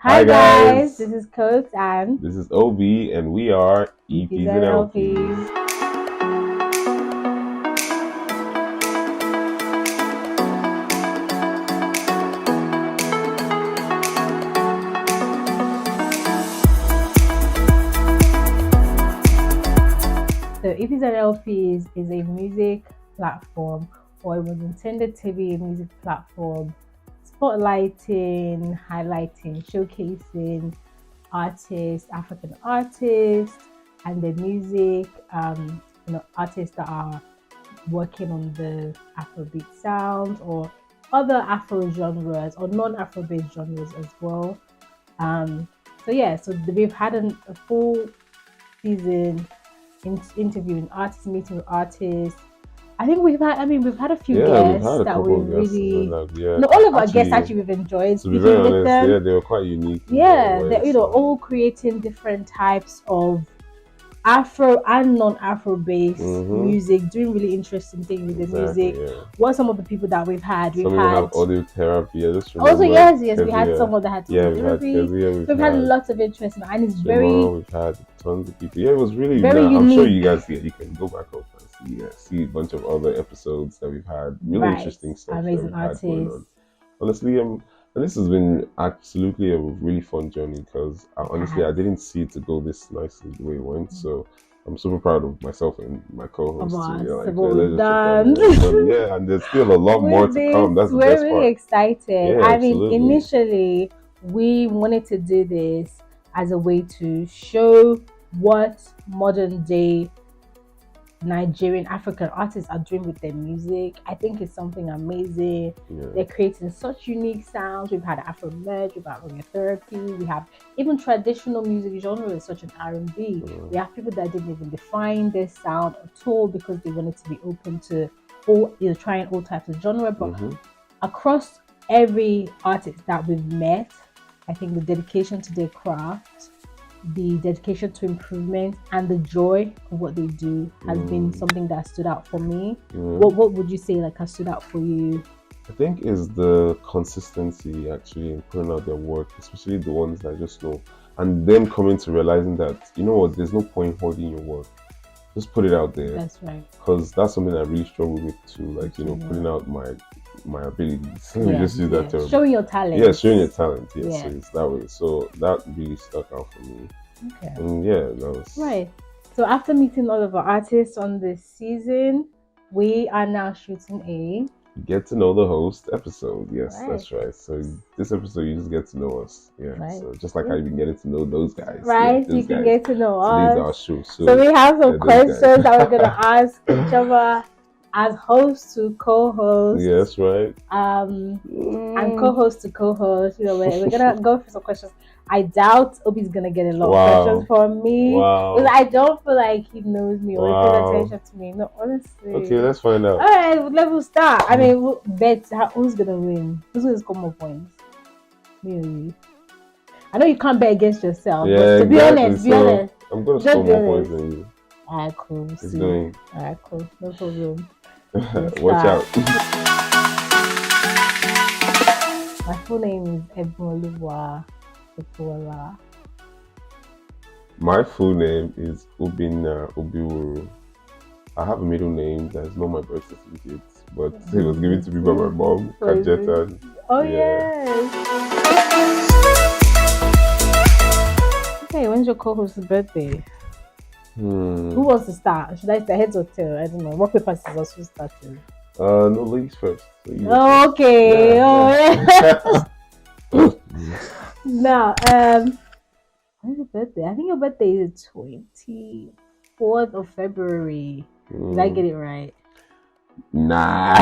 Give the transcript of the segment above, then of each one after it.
Hi Hi guys, guys, this is Koks and this is Obi, and we are LPs EPs and LPs. LPs. So EPs and LPs is a music platform, or it was intended to be a music platform, spotlighting, highlighting, showcasing artists, African artists, and their music. Artists that are working on the Afrobeat sounds or other Afro genres or non-Afrobeat genres as well. Um, so we've had a full season interviewing artists, meeting with artists. I mean, we've had a few Yeah, we've guests had a that we couple of guests, really, yeah. no, all of our guests Actually, actually we've enjoyed to be very speaking with honest, them. yeah, they were quite unique in their own Yeah, way. they're all creating different types of Afro and non-Afro based music, doing really interesting things with the music. Yeah. What are some of the people that we've had? Some even have audio therapy. I just also remember. yes, we had someone that had Yeah, audio we've had therapy. Kezia, We've had lots of interesting, and it's we've had tons of people. Yeah, it was really very I'm sure you unique. guys you can go back up and see a bunch of other episodes that we've had. Really interesting stuff Amazing that we've had going on. artists. Honestly, and this has been absolutely a really fun journey because honestly, I didn't see it to go this nicely the way it went. So I'm super proud of myself and my co-host. Yeah, and there's still a lot more to come. That's the best part. We're really excited. Yeah, I mean, initially we wanted to do this as a way to show what modern day Nigerian African artists are doing with their music. I think it's something amazing. Yeah. They're creating such unique sounds. We've had Afro merge, we've had audio therapy, we have even traditional music genres such as R&B. We have people that didn't even define their sound at all because they wanted to be open to trying all types of genre. But across every artist that we've met, I think the dedication to their craft, the dedication to improvement, and the joy of what they do has been something that stood out for me. What would you say has stood out for you? I think is the consistency actually in putting out their work, especially the ones that I just know, and them coming to realizing that, you know what, there's no point holding your work. Just put it out there. That's right. Because that's something I really struggle with too, putting out my abilities. Let me just use that term. Showing your talent. Yeah, showing your talent. Yes, so it's that way. So that really stuck out for me. Okay. And yeah, that was right. So after meeting all of our artists on this season, we are now shooting a get to know the host episode. Yes, that's right. So this episode you just get to know us. Yeah. Right. So just like how you've been getting to know those guys. Right. You can get to know us. These are our shows. So we have some questions that we're gonna ask each other as host to co-host. Yes, right. And co-host to co-host. We're gonna go through some questions. I doubt Obi's gonna get a lot of questions from me. Because I don't feel like he knows me or he pays attention to me. No, honestly. Okay, let's find out. Alright, let's start. I mean, we'll bet who's gonna win? Who's gonna score more points? Me or you? I know you can't bet against yourself, but to be honest, I'm gonna score more points than you. Alright, cool. Alright, cool. No problem. Watch out. My full name is Ebonoluwa. My full name is Obinna Obiwuru. I have a middle name that is not my birth certificate, but it was given to me by my mom, Kajeta. Oh yes. Okay, when's your co-host's birthday? Who wants to start? Should I start heads or tail? I don't know. Rock, paper, scissors. Who's starting? No, ladies first. So okay. Yeah. Now, when's your birthday? I think your birthday is 24th of February. Did I get it right? Nah.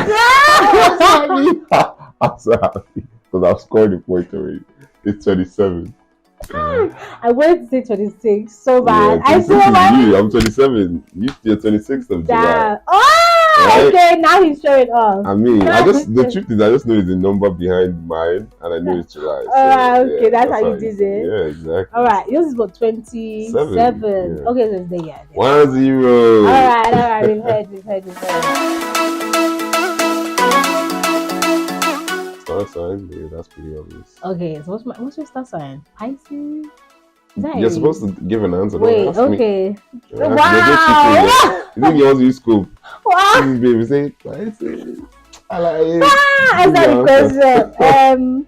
I'm so happy because I've scored the point already. It's 27. I wanted to say 26. So bad. Yeah, I'm 27. You're 26th of July. Oh, okay. Now he's showing off. I mean, the truth is, I just know it's the number behind mine, and I know it's July. So, okay, that's how you did it. Yeah, exactly. All right, yours is about 27. Yeah. Okay, so it's there. Yeah. 1-0. All right. We've heard. Start Star sign, yeah, that's pretty obvious. Okay, so what's your star sign? Pisces? Is that You're supposed Aries? to give an answer. Don't Wait, ask me. okay. Don't ask me. You're just cheating. Wow! You think you want to use scope? Wow! Please, baby, say Pisces. I like it. Ah, Give me answer the your answer. question.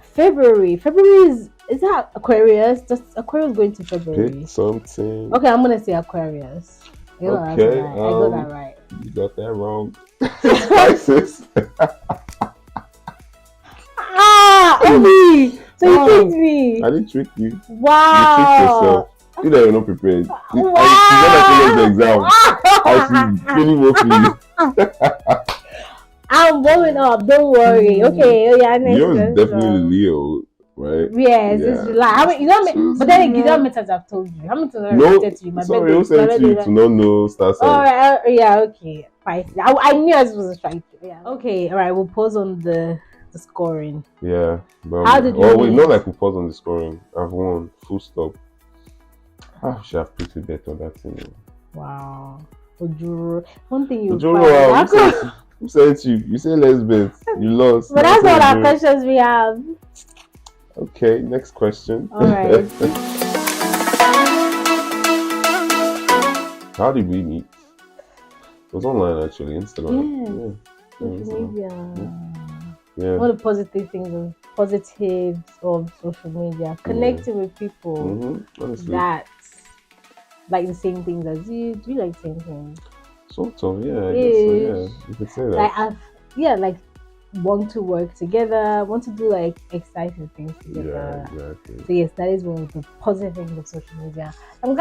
February. February is that Aquarius? Just Aquarius going to February. Pick something. Okay, I'm gonna say Aquarius. Okay, I got that right. You got that wrong. Pisces. Ah, Obi! So you Wow. tricked me. I didn't trick you. Wow. You tricked yourself. You that you're not prepared. Wow. I the exam. I see feeling more for you. I'm warming up. Don't worry. Okay. Oh yeah. Next Yours question. definitely Leo, right? Yes, it's July. How many? You know, but then again, how many times I've told you? How many times I've repeated to you? My sorry, birthday. who sent you to not know star sign? All right. Yeah. Okay. Fine. I knew I was supposed to try it. Yeah. Okay. All right. We'll pause on the scoring. Yeah. How did we wait, meet? not like we pause on the scoring. I've won. Full stop. I should have put a bet on that thing. Wow. Ojuro. One thing you Ojuro, who sent you? You say let's bet. You lost. But that's all our questions we have. Okay, next question. All right. How did we meet? It was online actually, Instagram. Yeah. Social media. Yeah. One of the positives of social media, connecting with people that like the same things as you. Do you like the same things? Sort of, yeah. I guess so, yeah. You could say that. Like want to work together, want to do like exciting things together. Yeah, exactly. So yes, that is one of the positive things of social media. I'm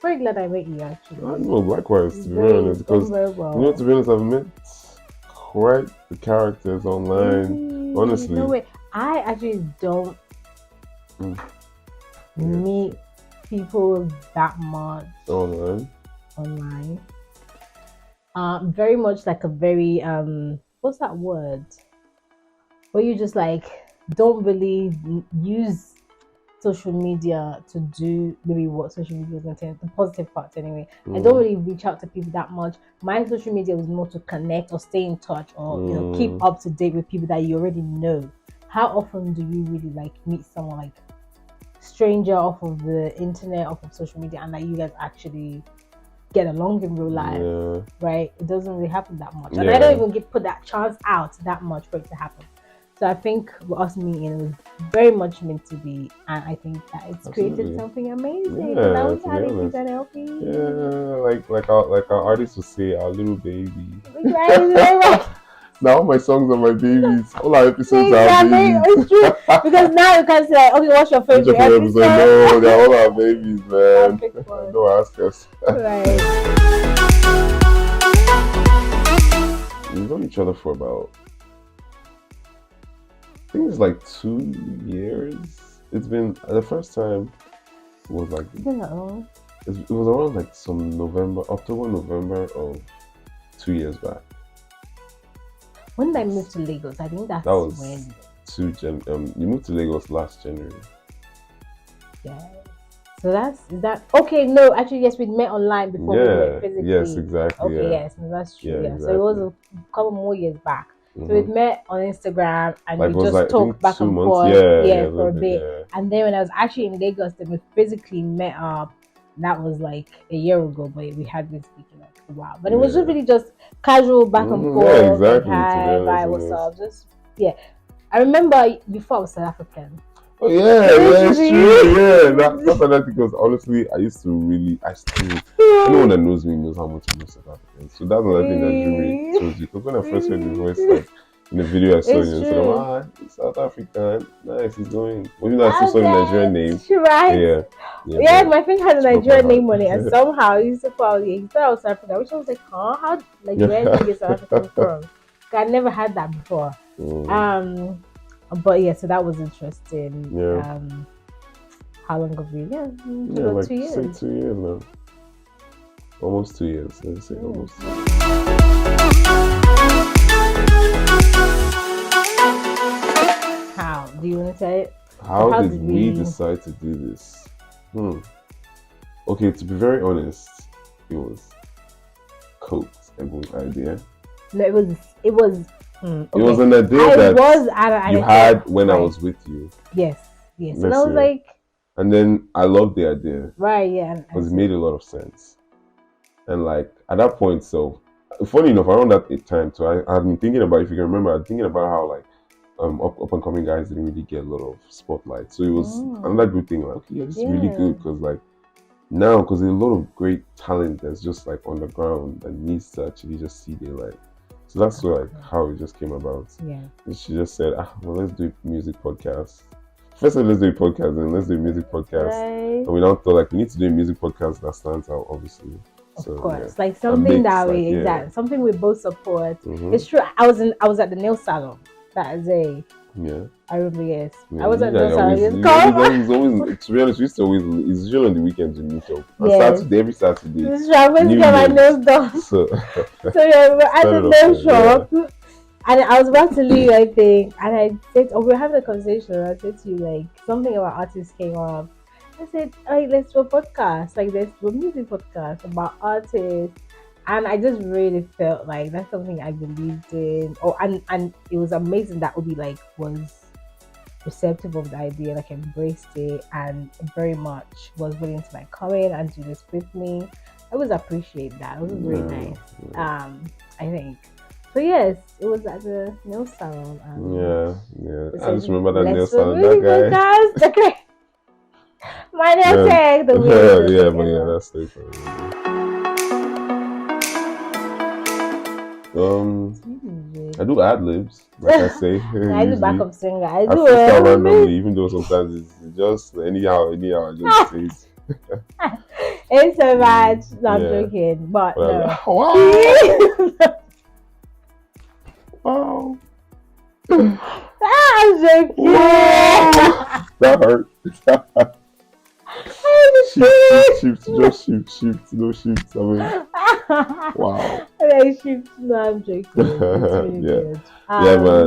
very glad I met you actually. I know, likewise, to be honest, because to be honest, I've met quite the characters online. Honestly, no way. I actually don't meet people that much online. Very much like a very what's that word? Where you just like don't really use social media to do maybe what social media is intended, the positive parts anyway. I don't really reach out to people that much. My social media was more to connect or stay in touch or keep up to date with people that you already know. How often do you really like meet someone like stranger off of the internet, off of social media, and that you guys actually get along in real life, right? It doesn't really happen that much, and I don't even put that chance out that much for it to happen. So I think with us meeting, it was very much meant to be, and I think that it's created something amazing. Yeah, and I was having these LPs. Yeah, like our artists would say, our little baby. Right. Now all my songs are my babies. All our episodes are babies. It's true because now you can say, okay, what's your favorite episode? No, they're all our babies, man. Don't ask us. Right. We've known each other for about, I think it's like 2 years. It's been the first time was like it was around like some October, November of 2 years back. When did I move to Lagos? I think that was when. You moved to Lagos last January. Yeah. So is that okay? No, actually, yes, we met online before we met physically. Yes, exactly. Okay, yes, no, that's true. Yeah, exactly. So it was a couple more years back. So we met on Instagram and we just talked back and forth. For a bit. Yeah. And then when I was actually in Lagos, then we physically met up. That was like a year ago, but we had been speaking like a while. But it was really just casual back and forth. Yeah, exactly. Like, hi, bye, what's up? Just I remember before I was South African. Oh yeah, it's true. Yeah, that's another thing. Because honestly, I still anyone that knows me knows how much I know South African. So that's another thing that really shows you. Because when I first heard the voice, like in the video I saw you, said, South African, nice, he's going. Well, you know, I still saw the Nigerian name. Right? Yeah, my friend had a Nigerian name on it, and somehow he said, he thought I was South African, which I was like, huh? How Nigerian did you get South African from? I never had that before. But yeah, so that was interesting. Yeah. How long have we? Like 2 years. Say 2 years now. Almost 2 years. Let's say almost. How do you want to say it? How did we decide to do this? Okay, to be very honest, it was Koks and Obi's idea. No, it was It was Okay. an idea I that was at an you idea. had when I Right. was with you. Yes. And I Let's was say. like, And then I loved the idea right, yeah. because it made a lot of sense. And like at that point, so funny enough, around that time, so I had been thinking about, if you can remember, I was thinking about how like up and coming guys didn't really get a lot of spotlight. So it was another good thing. Like, okay, yeah, this is really good because like now, because there's a lot of great talent that's just like on the ground and needs to actually just see their light. So that's like how it just came about. Yeah. And she just said, well, let's do a music podcast. First, let's do a podcast, and let's do a music podcast. Right. And we now thought like we need to do a music podcast that stands out, obviously. Of course, like something that we exactly something we both support. It's true. I was at the nail salon that day. Yeah. I remember, yes. Yeah, I was at the nail always, salon. it's always, to be honest, we used to always, it's usually on the weekends we meet up. On Yes. Saturday, every Saturday. This is I always get my nails done. So yeah, we're at the nail shop. Yeah. And I was about to leave, I think, and I said, we were having a conversation. And I said to you, like, something about artists came up. I said, hey, let's do a podcast, like, let's do a music podcast about artists. And I just really felt like that's something I believed in. And it was amazing that Obi, like, was receptive of the idea, like, embraced it, and very much was willing to, like, come in and do this with me. I always appreciate that. It was really nice. I think. So yes, it was at the nail salon. Yeah. I just remember that nail salon. That guy. My nail tag. That's so funny. I do ad libs, like I say. I do backup singer. I do freestyle randomly, even though sometimes it's just anyhow. I just say it. It's so much. No, I'm joking, but no. Wow. I'm joking. That hurt. Just shift, no shift. I mean, wow. Shift. No, I'm joking. It's really good. Man, I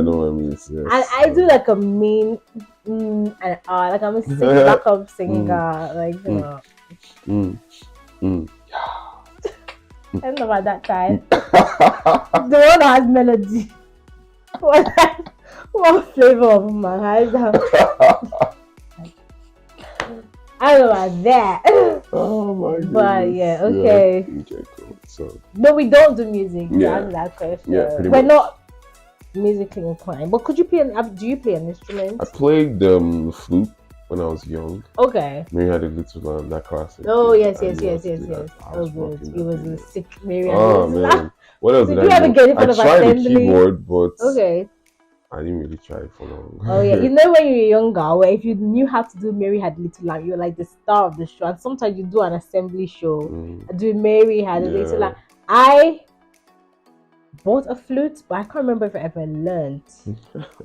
know what I mean. Yes, and I do like a mean and like I'm a backup singer, like I don't know about that time. The one that has melody. What flavor of my eyes? I don't know about that. Oh my god. But yeah, okay. Okay, cool. So no, we don't do music. To answer that question. We're much. Not musically inclined. But could you play do you play an instrument? I played the flute when I was young. Okay. Mary had a little that classic. Oh yes. Oh good. It was a sick Mary. Oh man. What else did you ever get in front of assembly? I tried the keyboard, but okay. I didn't really try it for long. Oh yeah, you know when you were younger, where if you knew how to do Mary Had Little Lamb, you were like the star of the show. And sometimes you do an assembly show, do Mary Had Little Lamb. I bought a flute, but I can't remember if I ever learned.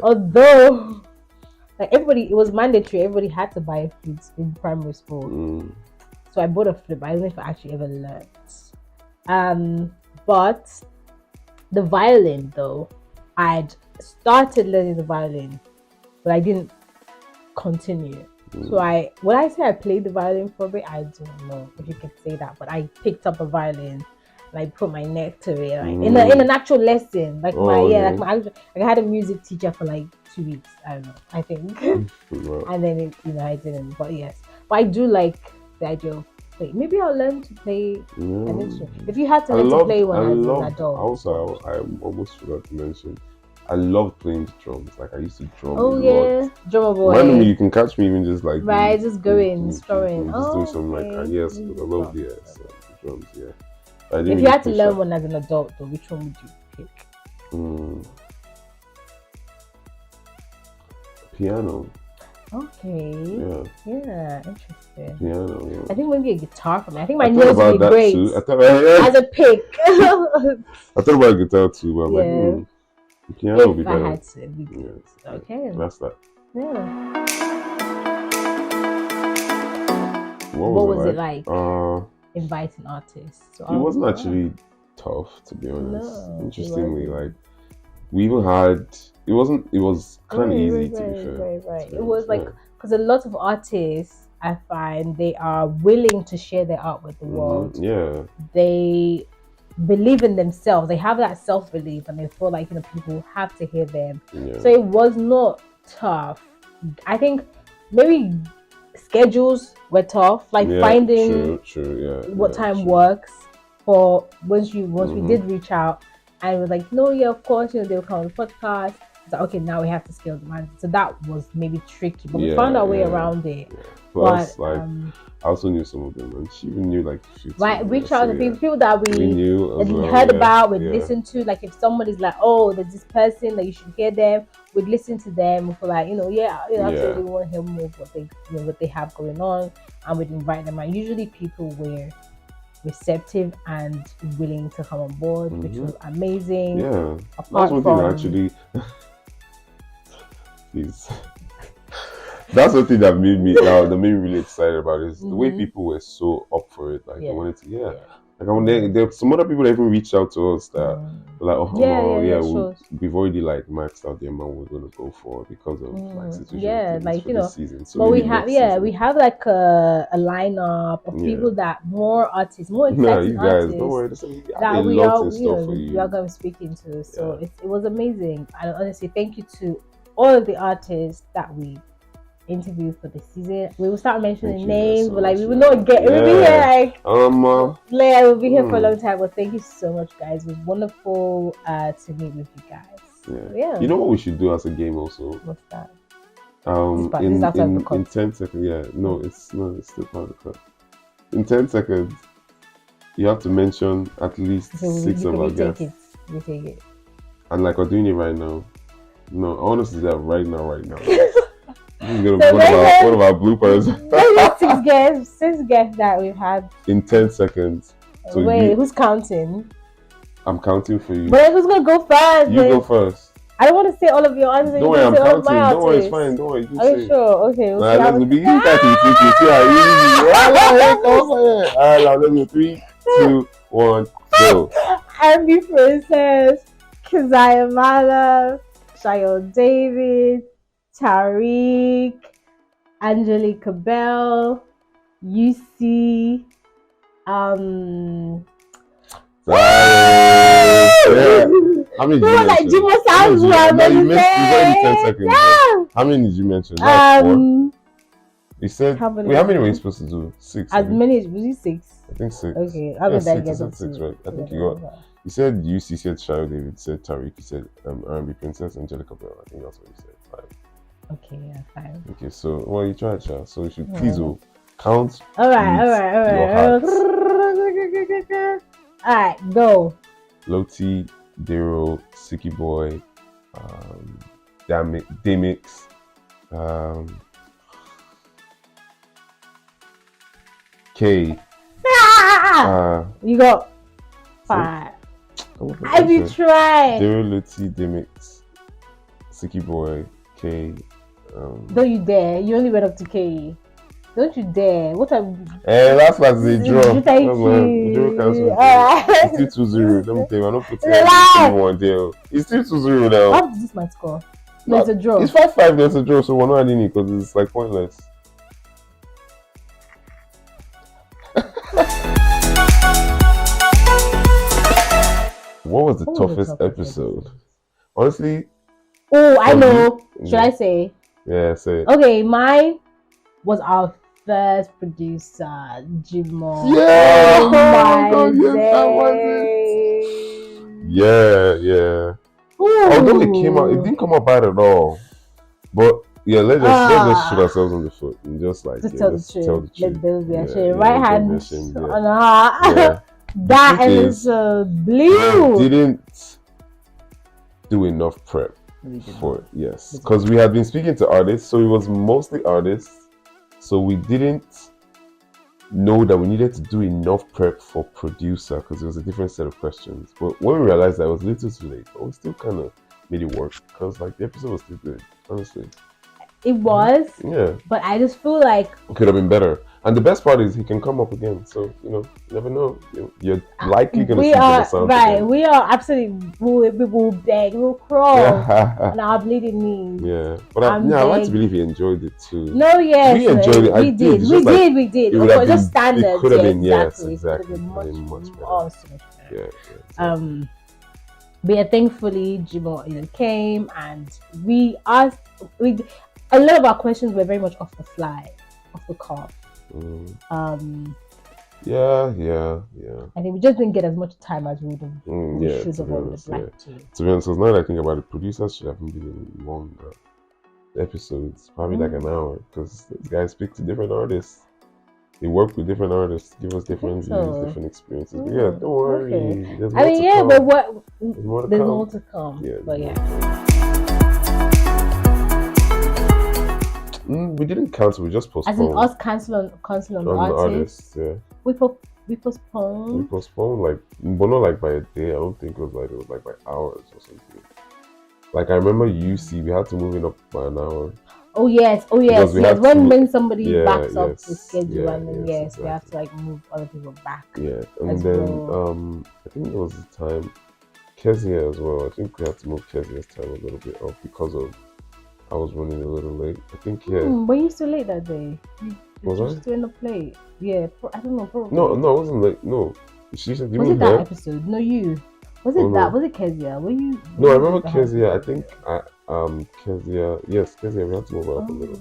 Although, like it was mandatory. Everybody had to buy a flute in primary school. So I bought a flute, but I don't know if I actually ever learned. But the violin though, I'd started learning the violin, but I didn't continue. So when I say I played the violin for a bit, I don't know if you could say that, but I picked up a violin and I put my neck to it, like in an actual lesson. Like I had a music teacher for like 2 weeks. I don't know. I think, and then I didn't. But yes, but I do like the idea of play. Maybe I'll learn to play an instrument. If you had to learn to play one as an adult. Also, I almost forgot to mention, I love playing the drums. Like I used to drum. Oh yeah, drummer boy. Randomly, you can catch me even just like just going, strumming. Just doing some like yes, I love the drums. Yeah. If you had to learn one as an adult, though, which one would you pick? Piano. Okay. Yeah, interesting. Piano. Yeah. I think maybe a guitar for me. I think my nails would be great as a pick. I thought about guitar too, but like. Piano would be better. I had to. Okay. That's that. Yeah. What was it like? Inviting artists. It wasn't actually tough, to be honest. No, interestingly, like we even had. It was kind of easy to be fair. Right. It was like because a lot of artists, I find, they are willing to share their art with the world. Yeah. They believe in themselves. They have that self belief, and they feel like people have to hear them. Yeah. So it was not tough. I think maybe schedules were tough, like finding true, what time true. works for once we did reach out, and we're like, no, yeah, of course, they'll come on the podcast. It's like, okay, now we have to scale the man. So that was maybe tricky, but we found our way around it. Yeah. Plus, but I also knew some of them, and she even knew like reach out to people that we knew as well, heard about, we'd listen to. Like if somebody's like, oh, there's this person, like you should hear them, we'd listen to them for like, absolutely we want to hear more of what they have going on, and we'd invite them. And usually people were receptive and willing to come on board, which was amazing. Yeah, that's one thing actually. Please. That's one thing that made me really excited about it, is the way people were so up for it. Like they wanted to, Like when there some other people that even reached out to us that were like, we've already like maxed out the amount we're gonna go for because of like situation this season. So but we have like a lineup of people that more exciting artists don't worry, that we are going to be speaking to. So it was amazing. And honestly, thank you to all of the artists that we interviews for the season. We will start mentioning names, but like we will not get we'll be here like we'll be here for a long time. But thank you so much, guys. It was wonderful to meet with you guys. Yeah. You know what we should do as a game also? What's that? In 10 seconds, it's still part of the club. In 10 seconds, you have to mention at least 6 of our guests. We take it. And like we're doing it right now. No, I want us to do that right now. One of our bloopers. six guests that we've had in 10 seconds. So who's counting? I'm counting for you. But who's gonna go first? You go first. I don't want to say all of your answers. Don't worry, I'm counting. Don't worry, it's fine. Don't worry. Are you sure? Okay. Let's be easy. Alright, now let's go. 3, 2, 1, go. Army Princess, Keziah Mala, Shayon David, Tariq, Angelica Bell, UC, How many did you mention? Like Jimo sounds you missed 10 seconds. Yeah. How many did you mention? 4? You said how many were you supposed to do? 6. As many as was it 6? I think 6. Okay, how many did I get? 6, right? I think you got. You said UC, said Shayo David, said Tariq, you said R&B Princess, Angelica Bell. I think that's what you said. 5. Okay, yeah, 5. Okay, so you tried, Sha. So you should please count. All right. All right, go. Loti, Dero, Sicky Boy, Damix, K. You got 5. I be trying. Dero, Loti, Damix, Sicky Boy, K. Don't you dare! You only went up to K. Don't you dare! What a last part is a draw. Thank you. Draw cancel. It's still 2-0. Let me tell you, I'm not putting anyone there. It's still 2-0 now. How is this my score? No, it's a draw. It's 5-5. There's a draw, so we're not adding it because it's like pointless. What was the toughest episode? Honestly. Oh, I know. Should I say? Yeah, say it. Okay, mine was our first producer, Jimo. Yeah! Oh my God, yes, that was it. Yeah. Ooh. Although it didn't come out bad at all. But yeah, let's just shoot ourselves on the foot and just like tell the truth. Let those be ashamed. Right hand on the heart. That episode blew. We didn't do enough prep for it, yes, because we had been speaking to artists, so it was mostly artists, so we didn't know that we needed to do enough prep for producer because it was a different set of questions. But when we realized that, it was a little too late, but we still kind of made it work because like the episode was still good, honestly. It was, yeah, but I just feel like it could have been better. And the best part is he can come up again. So, you never know. You're likely going to We see Jimmy are Sound right. again. We are absolutely. We will beg. We'll crawl on our bleeding knees. Yeah. But I like to believe he enjoyed it too. No, yes, we enjoyed it. we did. We did. It would have been just standards. It could have been exactly. Yes, exactly. It could have been much better. Oh, so much better. Yeah. But yeah, thankfully Jimo came, and we asked. A lot of our questions were very much off the fly, off the cuff. Yeah. I think we just didn't get as much time as we would have. Should have liked to. To be honest, now that I think about it, producers should have been in longer episodes, probably like an hour, because these guys speak to different artists. They work with different artists, give us different views, different experiences. But yeah, don't worry. Okay. There's more to come. But There's more to come. Yeah, but yeah. We didn't cancel. We just postponed. As in us canceling the artists. Yeah. We postponed. We postponed but not like by a day. I don't think it was like by hours or something. Like I remember UC, we had to move it up by an hour. Oh yes. When somebody backs up the schedule, and then exactly. we have to move other people back. Yeah, and then I think it was the time Kezia as well. I think we had to move Kezia's time a little bit up because of I was running a little late. I think were you still late that day? Was I still in the play? Yeah, I don't know. Probably. No, I wasn't late. No, she said. Was it that episode? No, you. Was it that? Was it Kezia? Were you? No, I remember Kezia. I think Kezia. Yes, Kezia. We had to move up a little.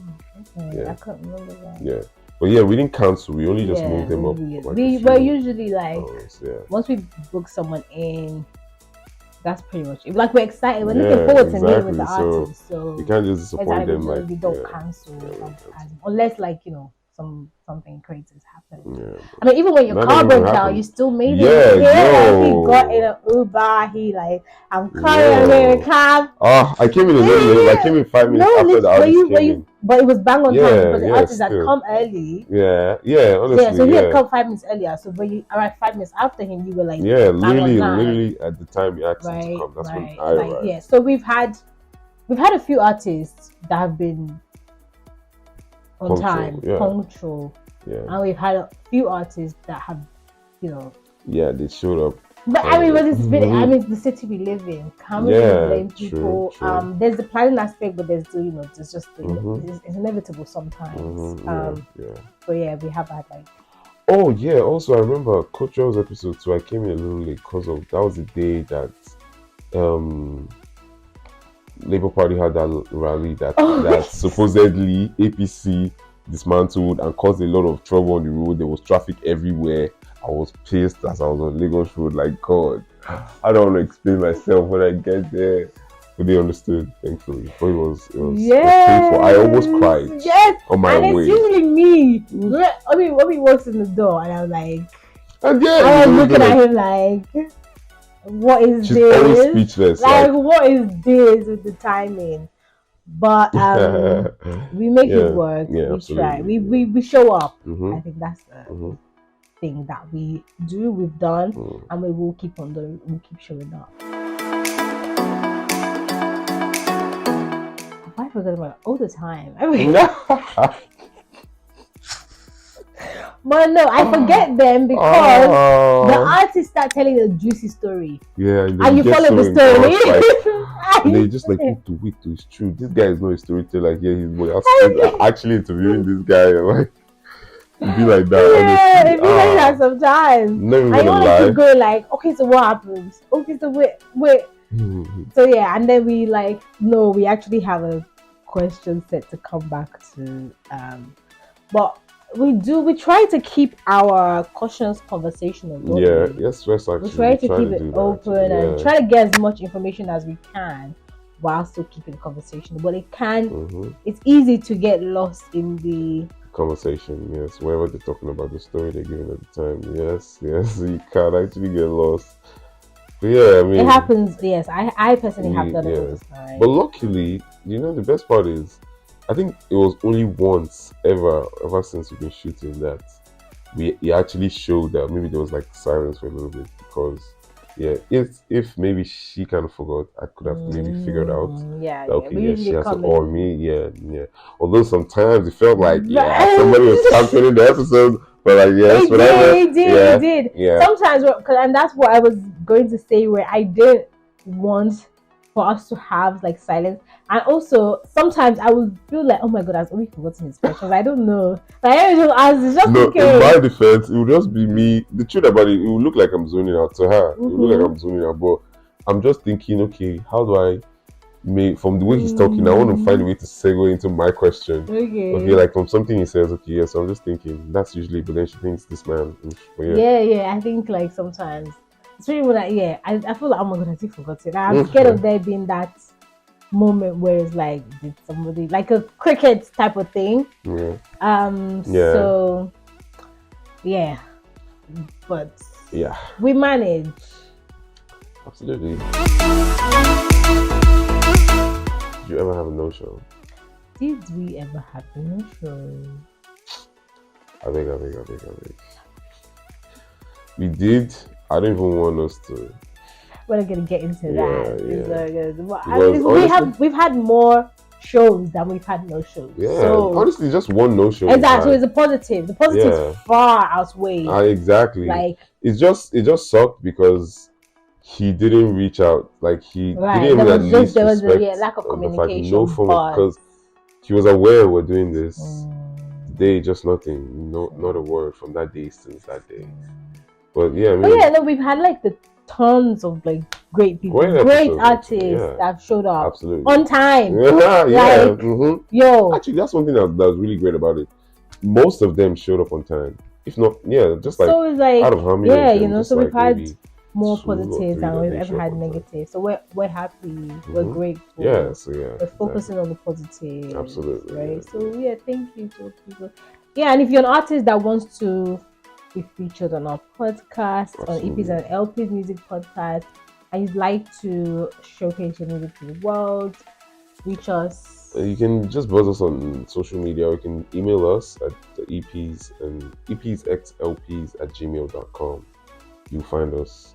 Okay. Yeah, I can't remember that. Yeah, but yeah, we didn't cancel. We only just moved them up. We were usually once we book someone in, that's pretty much it. Like we're excited. We're looking forward to meeting with the artists. So we can't just disappoint them. We don't cancel unless something crazy has happened. Yeah, I mean, even when your car broke down, you still made it. He got in an Uber. I'm crying in a cab. I came in a little late. I came in 5 minutes after the artist came in. But it was bang on time because the artist had come early. Yeah, honestly. Yeah, so he had come 5 minutes earlier. So when you arrived 5 minutes after him, you were like, literally at the time you asked him to come. That's when I arrived. Yeah, so we've had a few artists that have been on time, punctual. Yeah. And we've had a few artists that have, Yeah, they showed up. But I mean, it's the city we live in. Can't really blame people. True. There's the planning aspect, but there's still, there's just it's inevitable sometimes. But yeah, we have had Oh yeah. Also, I remember Coach Joe's episode 2. I came in a little late because of that was the day that Labour Party had that rally that supposedly APC dismantled and caused a lot of trouble on the road. There was traffic everywhere. I was pissed as I was on Lagos Road. Like, God, I don't want to explain myself when I get there. But they understood, thankfully. But it was painful. I almost cried on my way. And it's usually me. When he walks in the door, and I'm like, I was looking at him like, what is She's this? Always speechless. What is this with the timing? But we make it work. We try. We show up. I think that's the thing that we do. We've done, and we will keep on doing. We'll keep showing up. I forget about it all the time. But no, I forget them because the artists start telling a juicy story. Yeah, and you follow the story. And they just wait, it's true. This guy is not a storyteller. He's actually interviewing this guy. It'd be like that. Yeah, it'd be like that sometimes. Never I want to keep going okay, so what happens? Okay, so wait. So yeah, and then we we actually have a question set to come back to. But we try to keep our questions conversational. Yes, actually. We try to keep it open and try to get as much information as we can while still keeping the conversation. But it's easy to get lost in the conversation. Yes, wherever they're talking about the story they're giving at the time. Yes, you can actually get lost. But yeah, I mean, it happens. Yes, I personally have done it all the time. But luckily, the best part is, I think it was only once ever since we've been shooting that we actually showed that maybe there was silence for a little bit, because yeah, if maybe she kind of forgot, I could have maybe figured out Yeah, that yeah. okay, We yeah, she usually has to come or in. me, yeah, yeah. Although sometimes it felt like yeah, somebody was Right. championing the episode, but like yes, It whatever, did, it did, it yeah, did. yeah. Sometimes, and that's what I was going to say, where I didn't want for us to have like silence, and also sometimes I would feel like, oh my god, has Obi forgotten his questions? I don't know. Like I just ask, it's just No, in in my case. defense, it would just be me. The truth about it, it would look like I'm zoning out to her. It would look like Mm-hmm. I'm zoning out, but I'm just thinking, okay, how do I make from the way he's talking? I want to find a Mm, way to segue into my question. Okay, okay. like from something he says, okay, yes, I'm just thinking that's usually, but then she thinks this man, but yeah. Yeah, yeah. I think like sometimes, especially when I feel like, oh my god, I think forgotten. I'm scared of there being that moment where it's like, did somebody like a cricket type of thing? Yeah, yeah, So yeah, but yeah, we manage. absolutely. Did you ever have a no-show? Did we ever have no show? I think. We did. I don't even want us to. We're not gonna get into Yeah, that. yeah. I Because mean, honestly, we've had more shows than we've had no shows. yeah, So honestly, just one no-show we've exactly, so had. it's a positive. The positives Yeah, far outweigh exactly. like It just sucked because he didn't reach out. Like he right. didn't even at least There was a respect lack of the fact no communication, form of but because he was aware we're doing this. mm, Today, just nothing. No, not a word from that day since that day. But yeah, I but yeah, mean, no, we've had like the tons of like great people, great great episodes. Actually, artists yeah, that have showed up absolutely. on time. Yeah, yeah. Like Mm-hmm. yo, Actually, that's one thing that was really great about it. Most of them showed up on time. If not, yeah, just like so it's like out of how many yeah, of them, just so we've like had maybe more 2 or 3 positives than that we've didn't ever show up had on time. negatives. So we're happy, we're Mm-hmm. grateful. Yeah, so yeah, We're focusing on the positives. absolutely, Right. yeah, So yeah, thank you to people. Yeah, and if you're an artist that wants to be featured on our podcast, on EPs absolutely. and LPs Music Podcast, and you'd like to showcase your music to the world, reach us. You can just buzz us on social media. You can email us at the EPs and epsxlps@gmail.com. You'll find us.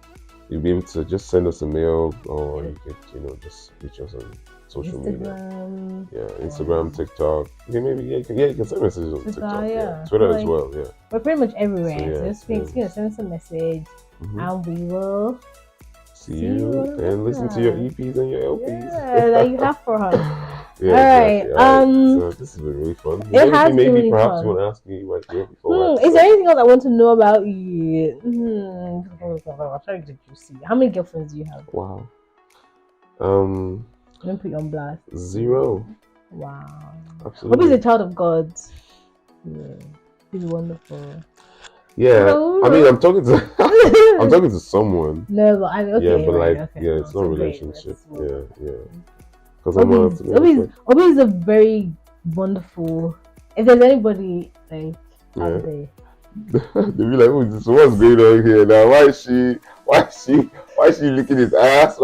You'll be able to just send us a mail, or you could, just reach us on social media. Instagram. Yeah, Instagram, TikTok. You can send messages on Twitter, TikTok. yeah. Twitter as Like, well. Yeah. we're pretty much everywhere. So, yeah, So just send us a message, Mhm. and we will See you and listen to your EPs and your LPs. yeah, that you have for us. Yeah, All right. exactly. All right. So this has been really fun. Is there It has anything been maybe really perhaps fun. you want to ask me right here before Is there anything else I want to know about you? I'm trying to juicy. How many girlfriends do you have? Wow. Let me put you on blast. 0. Wow. Absolutely. Obi is a child of God. Yeah. He's wonderful. Yeah. No. I mean, I'm talking to I'm talking to someone. No, but I mean, okay. Yeah, but right, like, okay. yeah, it's not a so great. relationship. That's Yeah. Because I'm not. Obi is a very wonderful. If there's anybody like out there, They be like, oh, so what's going on here now? Why is she licking his ass?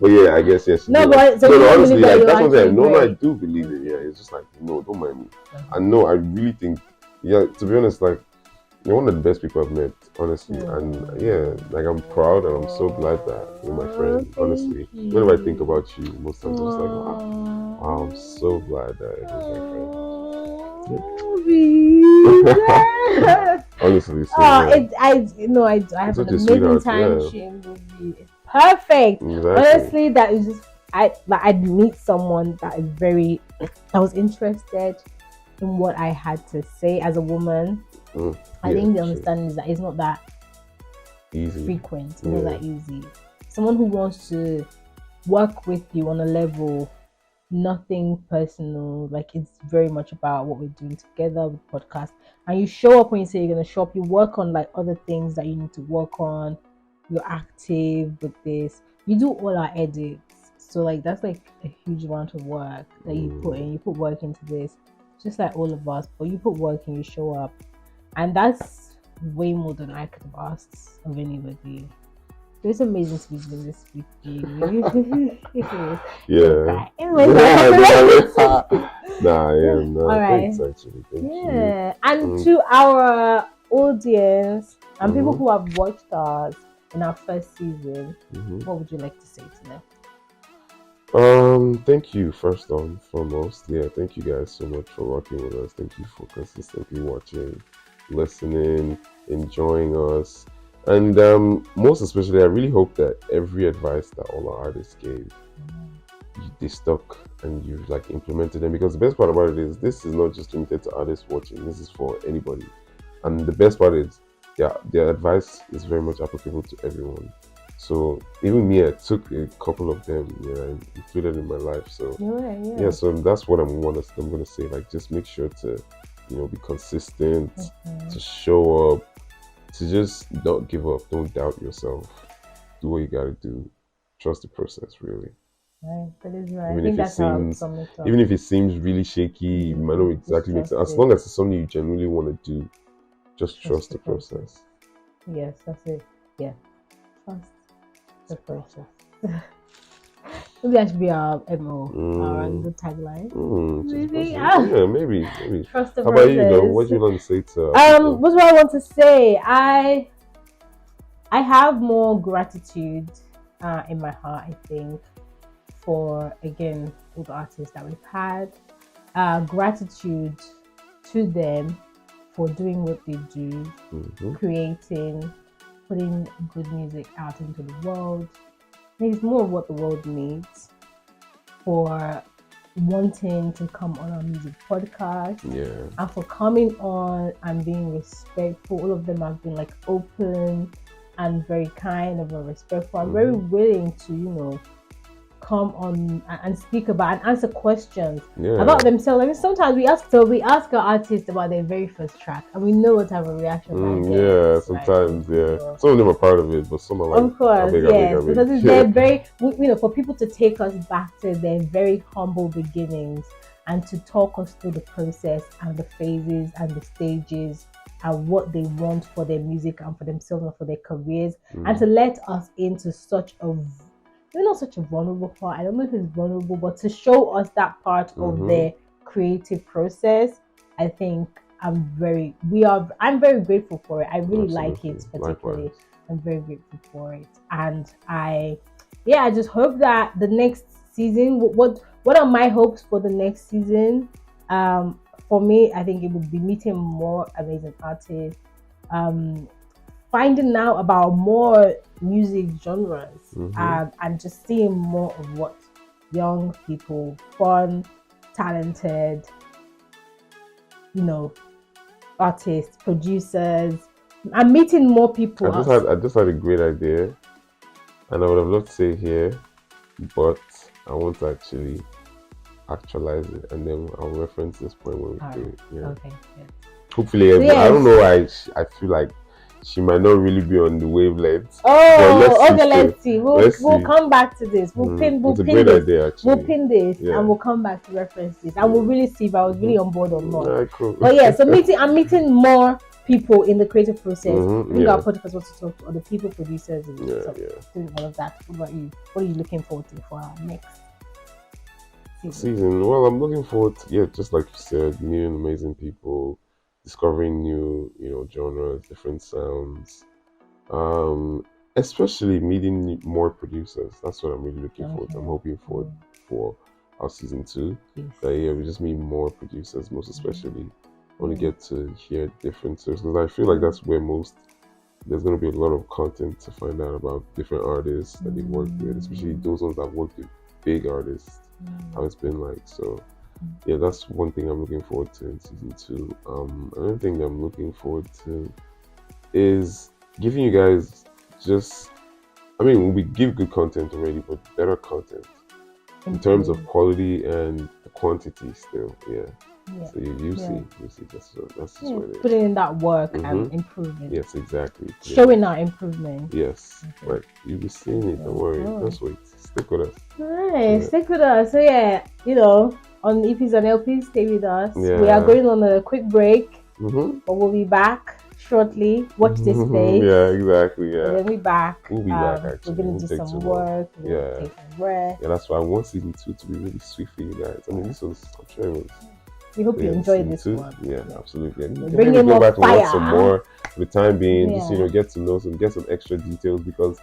But yeah, I guess yes. no, but so no, honestly, that like that's what I'm saying. No, I great. do believe it. Yeah, it's just like no, don't mind me. And no, I really think, yeah. To be honest, like you're one of the best people I've met, honestly. And yeah, like I'm proud and I'm so glad that you're my friend. Honestly, whenever I think about you, most times I'm just like, wow, I'm so glad that you're my friend. Honestly, so, I have such an a amazing sweetheart, time yeah. sharing with you. It's perfect. Exactly. Honestly, that is just I'd meet someone that was interested in what I had to say as a woman. I think the understanding is that it's not that easy, frequent, it's not that easy. Someone who wants to work with you on a level, nothing personal, like it's very much about what we're doing together with podcast. And you show up when you say you're gonna show up, you work on like other things that you need to work on, you're active with this, you do all our edits. So like that's like a huge amount of work that you put in. You put work into this, just like all of us, but you put work and you show up. And that's way more than I could have asked of anybody. So it's amazing to be doing this with you. Yeah. All right. Thanks, actually. Thank you. And to our audience and people who have watched us, in our first season, Mm-hmm. what would you like to say to them? Thank you first and foremost. Yeah, thank you guys so much for rocking with us. Thank you for consistently watching, listening, enjoying us. And most especially, I really hope that every advice that all our artists gave, they stuck and you've like implemented them. Because the best part about it is this is not just limited to artists watching, this is for anybody. And the best part is their advice is very much applicable to everyone. So even me, I took a couple of them, and included in my life. So Yeah. so that's what I'm gonna say. Like, just make sure to, be consistent, to show up, to just don't give up, don't doubt yourself, do what you gotta do, trust the process, really. Right, that is right. I Even think if it that's how I would seems, sum it up. even if it seems really shaky, it might not Just exactly make trust sense. As it. long as it's something you genuinely want to do, just trust the process. Yes, that's it. Yeah, trust the process. Maybe that should be our MO, our little tagline. Maybe, Yeah, maybe. trust the How about you, though? process. What do you want to say to people? What do I want to say? I have more gratitude in my heart, I think, for again all the artists that we've had. Gratitude to them for doing what they do, creating, putting good music out into the world. It's more of what the world needs, for wanting to come on our music podcast, and for coming on and being respectful. All of them have been like open and very kind and very respectful and very willing to come on and speak about and answer questions about themselves. I mean, sometimes we ask our artists about their very first track, and we know what type of reaction that gets. Sometimes, some of them are part of it, but some are like, of course, yes, because they're very, for people to take us back to their very humble beginnings and to talk us through the process and the phases and the stages and what they want for their music and for themselves and for their careers, and to let us into such a not such a vulnerable part. I don't know if it's vulnerable, but to show us that part of their creative process, I think I'm very grateful for it. I really like it particularly. Likewise. I'm very grateful for it, and I just hope that the next season. What are my hopes for the next season? For me, I think it would be meeting more amazing artists. Finding out about more music genres, and just seeing more of what young people, fun, talented, artists, producers. I'm meeting more people. I just had a great idea, and I would have loved to say it here, but I want to actualize it, and then I'll reference this point when we do it. Yeah. Okay. Yeah. Hopefully, I don't know why I feel like she might not really be on the wavelength. Let's see. We'll come back to this. We'll pin this. Idea, we'll pin this, and we'll come back to reference this, and we'll really see if I was really on board or not. Cool. But so I'm meeting more people in the creative process. I think our podcast wants to talk to other people, producers, and doing all of that. What about you? What are you looking forward to for our next season? Well, I'm looking forward to, just like you said, meeting amazing people, discovering new, genres, different sounds, especially meeting more producers. That's what I'm really looking forward to. I'm hoping for our season 2. We just meet more producers, most especially. I want to get to hear different stories, because I feel like that's where there's going to be a lot of content to find out about different artists that they've worked with, especially those ones that worked with big artists, how it's been like. So that's one thing I'm looking forward to in season 2. Another thing that I'm looking forward to is giving you guys we give good content already, but better content in terms of quality and quantity still. So you see, that's just what it is. Putting in that work and improving. Yes, exactly. Showing our improvement. Yes, but you'll be seeing it. Don't worry. Just wait. Stick with us. Nice. Stick with us. So on EPs and LPs, stay with us. We are going on a quick break, but we'll be back shortly. Watch this space. Exactly. And then we'll be back. Actually. We're gonna do some work. Take a rest. That's why I want season 2 to be really sweet for you guys. I mean, I'm sure it was We hope you Yeah, enjoyed season this two. one. Yeah, absolutely. And you We're can bringing maybe go more back and watch some fire. more for the time being. Just Yeah. get to know get some extra details, because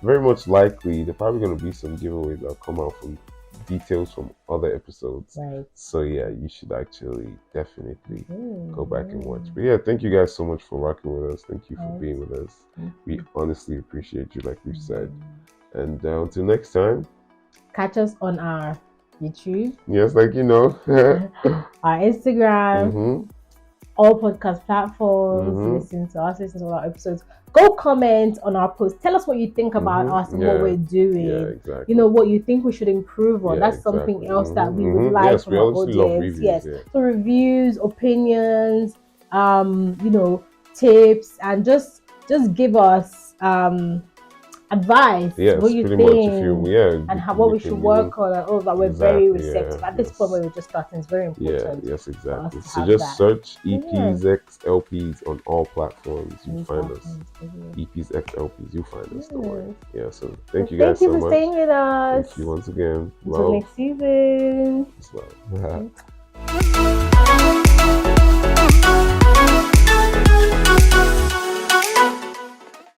very much likely they're probably going to be some giveaways that come out from details from other episodes. Right. So yeah, you should actually definitely go back and watch. Mm. But yeah, thank you guys so much for rocking with us. Thank you for Right. being with us. Mhm. We honestly appreciate you, like we've said. And until next time, Catch us on our YouTube, yes, like our Instagram, mm-hmm. all podcast platforms. Mm-hmm. Listen to us, listen to our episodes. Go comment on our post. Tell us what you think about us and what we're doing. Yeah, exactly. What you think we should improve on. Yeah, That's something exactly. else that we would like Yes, from we our obviously love audience. reviews. Yes. Yeah. So reviews, opinions, tips, and just give us advice. Yes, what you pretty think, much. If you, and what we should work on, and all that. We're very receptive. At this point, we're just starting. It's very important. Yeah, yes, exactly. to So have just that. search EPs X LPs on all platforms. You find us. Mhm. EPs X LPs. You find us. Don't worry. Yes. Yeah. So thank you guys Thank you so for much. staying with us. Thank you once again. Until next season. It's love.